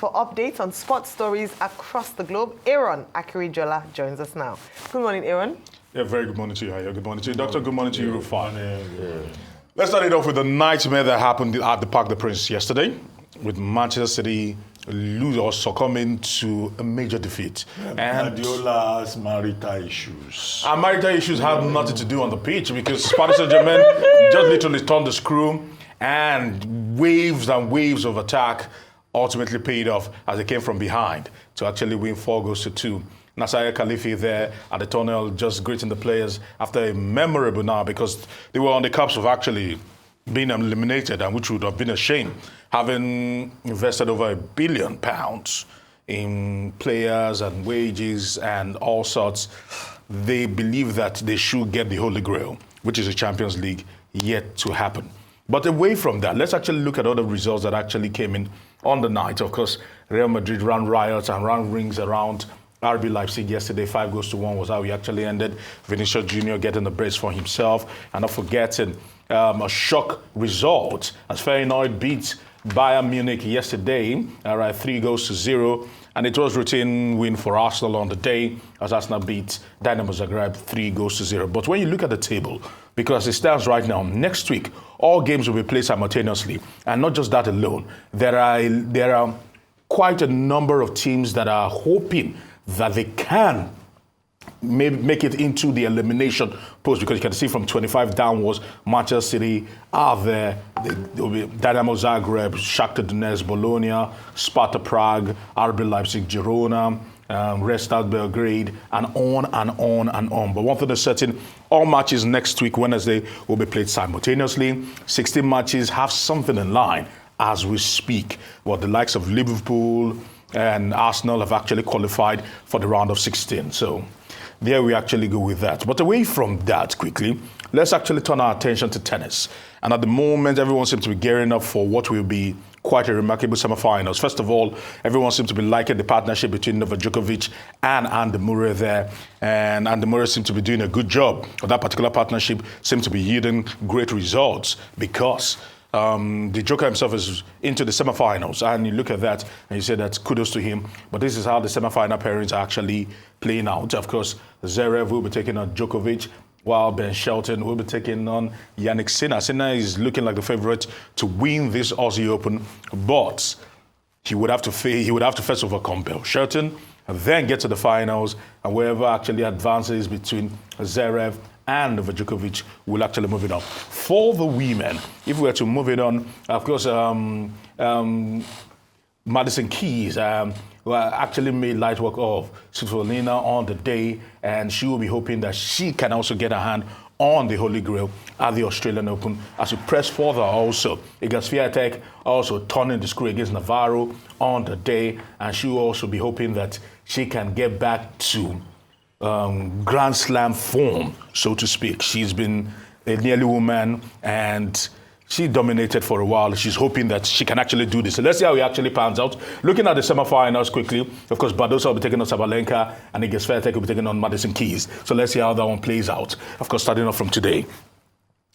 for updates on sports stories across the globe. Aaron Akirijola joins us now. Good morning, Aaron. Yeah, very good morning to you, Haya. Good morning to you, Doctor. Good morning to you, Rufai. Let's start it off with the nightmare that happened at the Parc des Princes yesterday, with Manchester City lose or succumbing to a major defeat. And Guardiola's marital issues. Our marital issues have nothing to do on the pitch because Paris Saint-Germain just literally turned the screw, and waves of attack ultimately paid off as they came from behind to actually win 4-2. Nasser Khalifi there at the tunnel just greeting the players after a memorable now, because they were on the cusp of actually being eliminated, and which would have been a shame, having invested over £1 billion in players and wages and all sorts. They believe that they should get the Holy Grail, which is the Champions League, yet to happen. But away from that, let's actually look at other results that actually came in on the night. Of course, Real Madrid ran riots and ran rings around RB Leipzig yesterday. 5-1 was how he actually ended. Vinicius Jr. getting the brace for himself. And not forgetting a shock result as Feyenoord beat Bayern Munich yesterday, 3-0. And it was routine win for Arsenal on the day as Arsenal beat Dynamo Zagreb 3-0. But when you look at the table, because it stands right now, next week, all games will be played simultaneously. And not just that alone. There are quite a number of teams that are hoping that they can make it into the elimination post, because you can see from 25 downwards, Manchester City are there. There will be Dynamo Zagreb, Shakhtar Donetsk, Bologna, Sparta Prague, RB Leipzig, Girona, Red Star Belgrade, and on and on and on. But one thing is certain, all matches next week, Wednesday, will be played simultaneously. 16 matches have something in line as we speak. Well, the likes of Liverpool and Arsenal have actually qualified for the round of 16. So there we actually go with that. But away from that, quickly, let's actually turn our attention to tennis. And at the moment, everyone seems to be gearing up for what will be quite a remarkable semi-finals. First of all, everyone seems to be liking the partnership between Novak Djokovic and Andy Murray there. And Andy Murray seems to be doing a good job. That particular partnership seems to be yielding great results because the Joker himself is into the semi-finals, and you look at that and you say that kudos to him. But this is how the semi-final pairings are actually playing out. Of course, Zverev will be taking on Djokovic, while Ben Shelton will be taking on Yannick Sinner. Sinner is looking like the favorite to win this Aussie Open, but he would have to first overcome Ben Shelton and then get to the finals, and whoever actually advances between Zverev and Novak Djokovic will actually move it on. For the women, if we were to move it on, of course, Madison Keys actually made light work of Svitolina on the day, and she will be hoping that she can also get a hand on the Holy Grail at the Australian Open as we press further also. Iga Swiatek also turning the screw against Navarro on the day, and she will also be hoping that she can get back to Grand Slam form, so to speak. She's been a nearly woman and she dominated for a while. She's hoping that she can actually do this. So let's see how it actually pans out. Looking at the semi-finals quickly, of course, Badosa will be taking on Sabalenka and Iga Swiatek will be taking on Madison Keys. So let's see how that one plays out. Of course, starting off from today.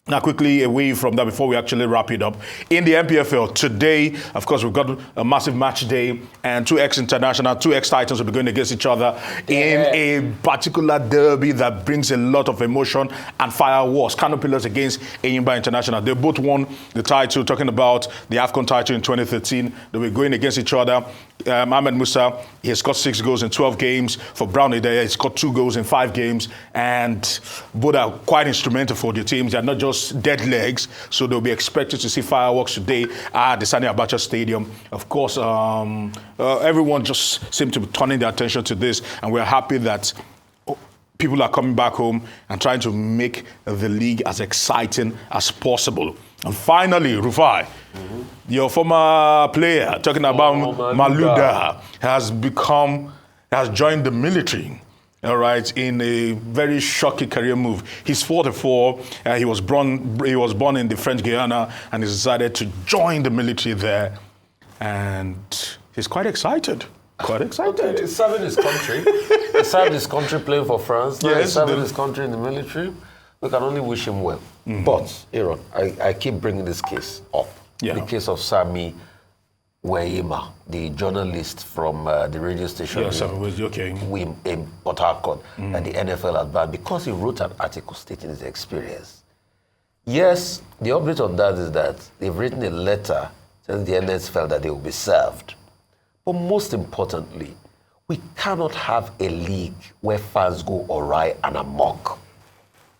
Now, quickly away from that, before we actually wrap it up, in the MPFL today, of course, we've got a massive match day, and two ex-international, two ex-Titans will be going against each other in a particular derby that brings a lot of emotion and fireworks. Kano Pillars against Enyimba International. They both won the title, talking about the AFCON title in 2013. They were going against each other. Ahmed Musa, he has got 6 goals in 12 games. For Brown Idea, he's got 2 goals in 5 games. And both are quite instrumental for the teams. They're not just dead legs, so they'll be expected to see fireworks today at the Sani Abacha Stadium. Of course, everyone just seemed to be turning their attention to this, and we're happy that people are coming back home and trying to make the league as exciting as possible. And finally, Rufai, your former player, talking about Malouda, has joined the military. All right, in a very shocking career move. He's 44. He was born in the French Guiana, and he decided to join the military there. And he's quite excited. Quite excited. Okay, he's serving his country. He served his country playing for France. Now he's serving his country in the military. We can only wish him well. Mm-hmm. But, Aaron, I keep bringing this case up. Yeah. The case of Sami Weima, the journalist from the radio station in Port Harcourt, that the NFL had banned because he wrote an article stating his experience. Yes, the update on that is that they've written a letter since the NS felt that they will be served. But most importantly, we cannot have a league where fans go awry and amok.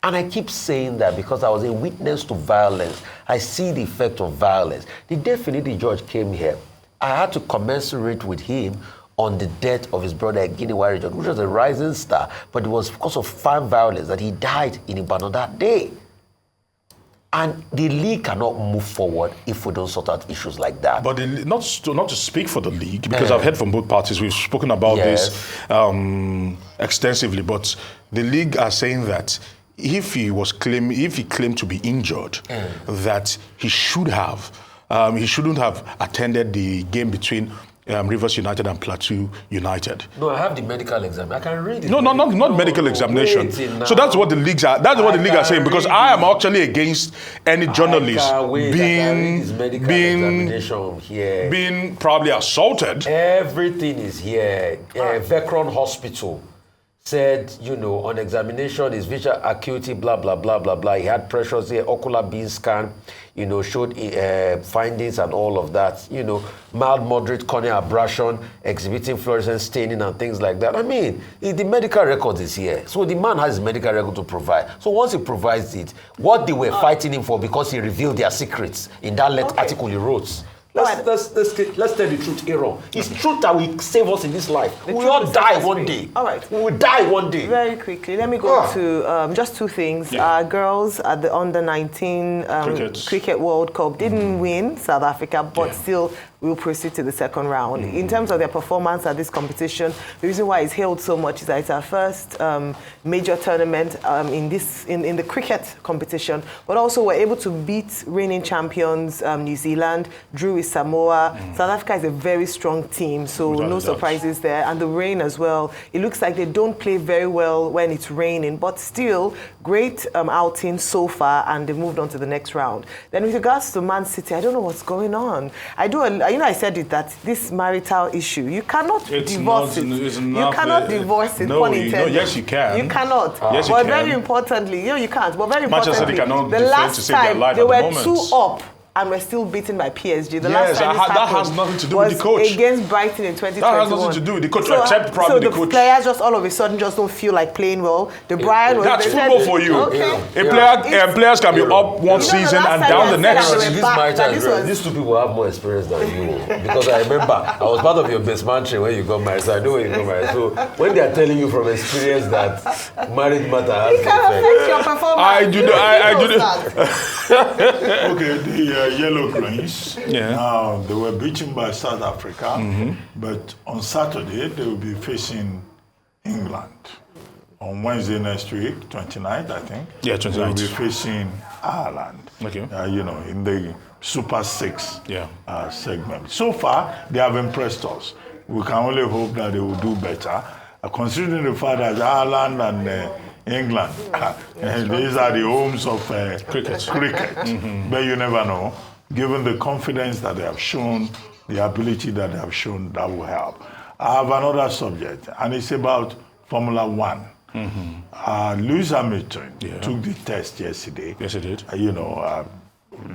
And I keep saying that because I was a witness to violence. I see the effect of violence. The day Finidi George came here, I had to commensurate with him on the death of his brother Guinea Region, which was a rising star, but it was because of fan violence that he died in Ibadan that day. And the league cannot move forward if we don't sort out issues like that. But not to speak for the league, because I've heard from both parties, we've spoken about this extensively, but the league are saying that if he claimed to be injured, that he shouldn't have attended the game between Rivers United and Plateau United. No, I have the medical exam. I can read it. No, not medical examination. So that's what the leagues are. That's what the league are saying. Because I am actually against any journalist being probably assaulted. Everything is here. Vecron Hospital said, on examination, his visual acuity, blah, blah, blah, blah, blah. He had pressures here, ocular beam scan, showed findings and all of that. Mild, moderate corneal abrasion, exhibiting fluorescent staining and things like that. I mean, the medical record is here. So the man has his medical record to provide. So once he provides it, what they were fighting him for because he revealed their secrets in that article he wrote. Let's tell the truth, Aaron. It's truth that will save us in this life. We will all die one day. All right. We will die one day. Very quickly, let me go to just two things. Our girls at the Under-19 Cricket World Cup didn't win South Africa, but still will proceed to the second round. In terms of their performance at this competition, the reason why it's hailed so much is that it's our first major tournament in the cricket competition, but also we're able to beat reigning champions New Zealand, drew with Samoa. South Africa is a very strong team, so no surprises there. And the rain as well. It looks like they don't play very well when it's raining, but still great outing so far, and they've moved on to the next round. Then with regards to Mancity, I don't know what's going on. I said it, that this marital issue, you cannot divorce it. You cannot divorce it. No, yes, you can. You cannot. Yes, you but can. very importantly, you can't. But very Manchester importantly, cannot the defend last to save their time life they at the were moment. 2 up and we're still beaten by PSG. The last time that has nothing to do with the coach. Against Brighton in 2021. That has nothing to do with the coach, except probably the coach. So the players just all of a sudden just don't feel like playing well. That's football for you. Okay. Players can be up one season and down the next. These two people have more experience than you. Because I remember, I was part of your best man train when you got married, so I know when you got married. So when they are telling you from experience that marriage matter has it can affect your performance. I do. Okay, the Yellow Greens. Now they were beaten by South Africa, but on Saturday they will be facing England. On Wednesday next week, 29th, I think. Yeah, 29th. They will be facing Ireland. Okay. In the Super 6 segment. So far, they have impressed us. We can only hope that they will do better. Considering the fact that Ireland and England, these are the homes of cricket. But you never know. Given the confidence that they have shown, the ability that they have shown, that will help. I have another subject, and it's about Formula One. Lewis Hamilton took the test yesterday. Yes, he did.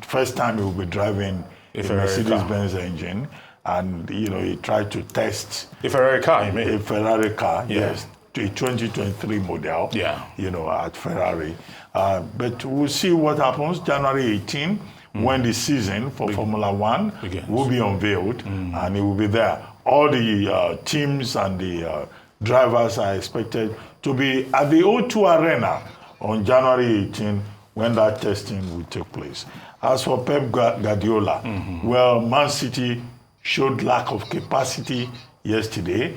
First time he will be driving a Mercedes-Benz engine, and he tried to test a Ferrari car. You mean? A Ferrari car, yes, a 2023 model. At Ferrari. But we'll see what happens January 18. When the season for Formula One will be unveiled, and it will be there. All the teams and the drivers are expected to be at the O2 Arena on January 18 when that testing will take place. As for Pep Guardiola, well, Mancity showed lack of capacity yesterday.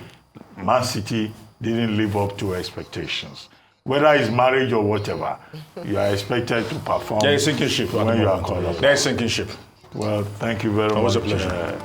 Mancity didn't live up to expectations. Whether it's marriage or whatever, you are expected to perform. There is sinking ship when you are called up. There is sinking ship. Well, thank you very much. It was a pleasure.